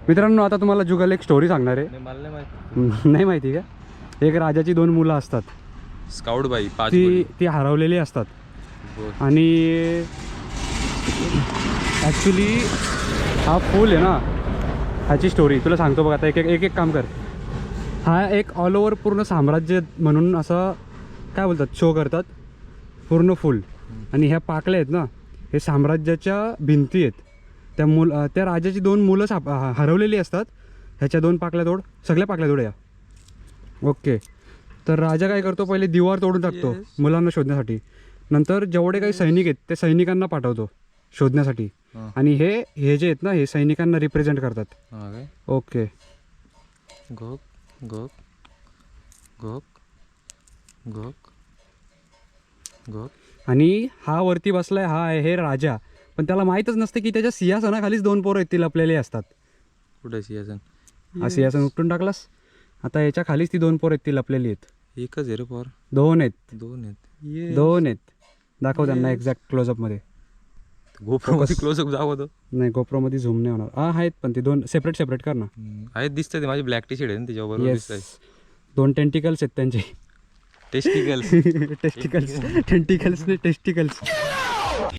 मित्रांनो आता तुम्हाला जुगल एक स्टोरी सांगणार आहे. मला नाही माहिती. नाही माहिती का? एक राजाची 2 मुलं असतात. स्काउट बाई 5 ती हरवलेली असतात. आणि ॲक्च्युली हा फूल आहे ना, ह्याची स्टोरी तुला सांगतो बघ. आता एक एक काम कर. हा एक ऑल ओव्हर पूर्ण साम्राज्य म्हणून असं काय बोलतात शो करतात पूर्ण फुल. आणि ह्या पाकल्या आहेत ना, हे साम्राज्याच्या भिंती आहेत. त्या राजाची 2 मुलं हरवलेली असतात. ह्याच्या 2 पाकल्या तोड, सगळ्या पाकल्या तोड या. ओके. तर राजा काय करतो, पहिले दिवार तोडून टाकतो मुलांना शोधण्यासाठी. नंतर जेवढे काही सैनिक आहेत ते सैनिकांना पाठवतो शोधण्यासाठी. आणि हे जे आहेत ना, हे सैनिकांना रिप्रेझेंट करतात. Okay. Gawk gawk gawk gawk gawk. आणि हा वरती बसलाय, हा आहे हे राजा. पण त्याला माहीतच नसते की त्याच्या सिंहासनाखालीच 2 पोरं आहेत ती लपलेली असतात. कुठे सिंहासन? हा सिंहासन उपटून टाकलास. आता याच्या खालीच ती 2 पोरं आहेत ती लपलेली आहेत. एकच आहे रे पोर. 2 आहेत. 2 आहेत. 2 आहेत. दाखव त्यांना एक्झॅक्ट क्लोजअपमध्ये. गोप्रोमध्ये क्लोजअप दाखवतो. नाही गोप्रोमध्ये झूम नाही होणार. हा आहेत पण ते 2 सेपरेट कर ना. आहेत दिसतंय ते. माझी ब्लॅक टी शर्ट आहे ना त्याच्याबरोबर दिसतंय. 2 टेंटिकल्स आहेत त्यांचे. टेस्टिकल्स. टेस्टिकल्स नाही टेस्टिकल्स.